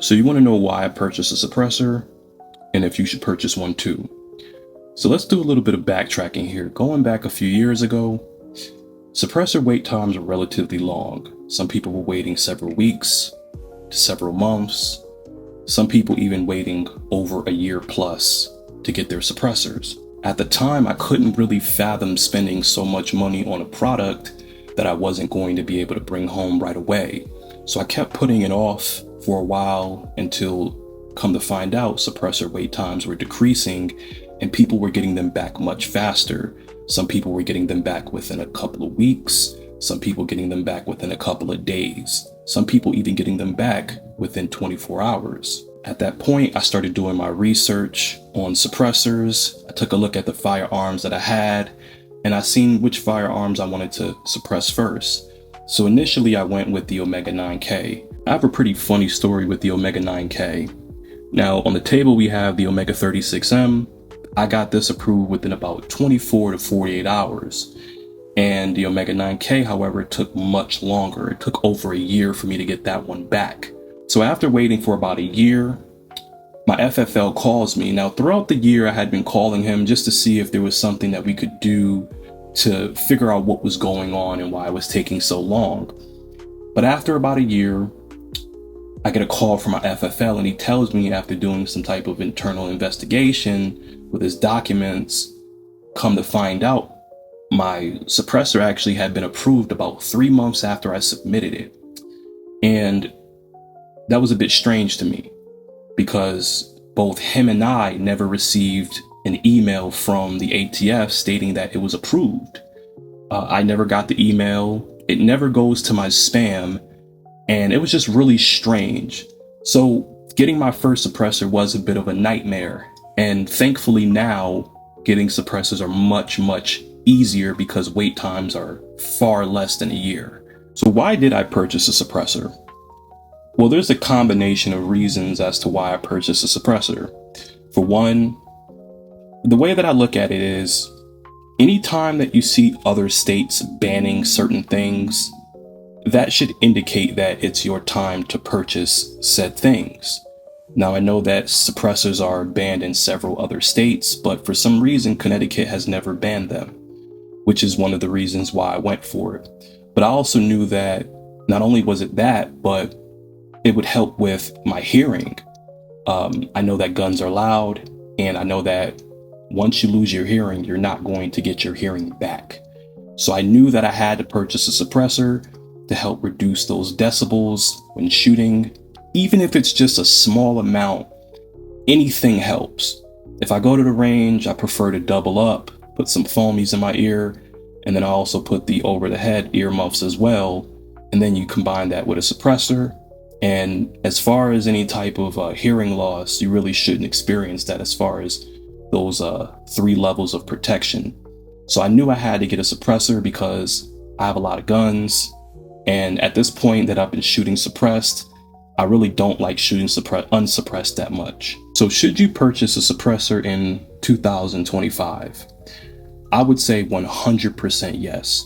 So you want to know why I purchased a suppressor and if you should purchase one too. So let's do a little bit of backtracking here. Going back a few years ago, suppressor wait times were relatively long. Some people were waiting several weeks to several months. Some people even waiting over a year plus to get their suppressors. At the time, I couldn't really fathom spending so much money on a product that I wasn't going to be able to bring home right away. So I kept putting it off for a while until, come to find out, suppressor wait times were decreasing and people were getting them back much faster. Some people were getting them back within a couple of weeks. Some people getting them back within a couple of days. Some people even getting them back within 24 hours. At that point, I started doing my research on suppressors. I took a look at the firearms that I had, and I seen which firearms I wanted to suppress first. So initially I went with the Omega 9K. I have a pretty funny story with the Omega 9K. Now on the table we have the Omega 36M. I got this approved within about 24 to 48 hours. And the Omega 9K, however, took much longer. It took over a year for me to get that one back. So after waiting for about a year, my FFL calls me. Now throughout the year, I had been calling him just to see if there was something that we could do to figure out what was going on and why it was taking so long. But after about a year, I get a call from my FFL and he tells me, after doing some type of internal investigation with his documents, come to find out, my suppressor actually had been approved about 3 months after I submitted it. And that was a bit strange to me because both him and I never received an email from the ATF stating that it was approved. I never got the email. It never goes to my spam. And it was just really strange. So getting my first suppressor was a bit of a nightmare. And thankfully now getting suppressors are much, much easier because wait times are far less than a year. So why did I purchase a suppressor? Well, there's a combination of reasons as to why I purchased a suppressor. For one, the way that I look at it is anytime that you see other states banning certain things, that should indicate that it's your time to purchase said things. Now, I know that suppressors are banned in several other states, but for some reason, Connecticut has never banned them, which is one of the reasons why I went for it. But I also knew that not only was it that, but it would help with my hearing. I know that guns are loud, and I know that once you lose your hearing, you're not going to get your hearing back. So I knew that I had to purchase a suppressor to help reduce those decibels when shooting. Even if it's just a small amount, anything helps. If I go to the range, I prefer to double up, put some foamies in my ear, and then I also put the over-the-head earmuffs as well. And then you combine that with a suppressor. And as far as any type of hearing loss, you really shouldn't experience that as far as those 3 levels of protection. So I knew I had to get a suppressor because I have a lot of guns. And at this point that I've been shooting suppressed, I really don't like shooting unsuppressed that much. So should you purchase a suppressor in 2025? I would say 100% yes.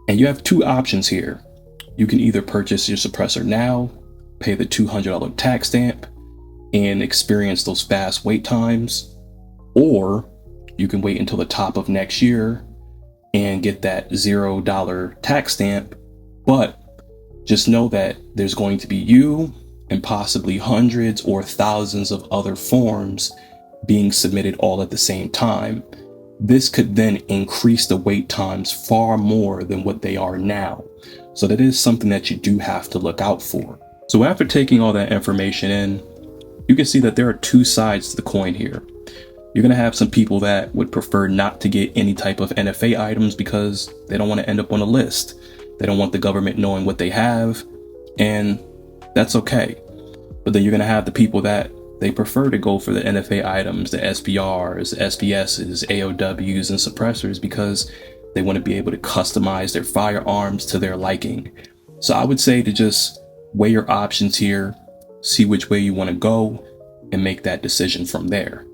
And you have 2 options here. You can either purchase your suppressor now, pay the $200 tax stamp, and experience those fast wait times, or you can wait until the top of next year and get that $0 tax stamp. But just know that there's going to be you and possibly hundreds or thousands of other forms being submitted all at the same time. This could then increase the wait times far more than what they are now. So that is something that you do have to look out for. So after taking all that information in, you can see that there are 2 sides to the coin here. You're going to have some people that would prefer not to get any type of NFA items because they don't want to end up on a list. They don't want the government knowing what they have, and that's okay. But then you're going to have the people that they prefer to go for the NFA items, the SBRs, SBSs, AOWs, and suppressors because they want to be able to customize their firearms to their liking. So I would say to just weigh your options here, see which way you want to go, and make that decision from there.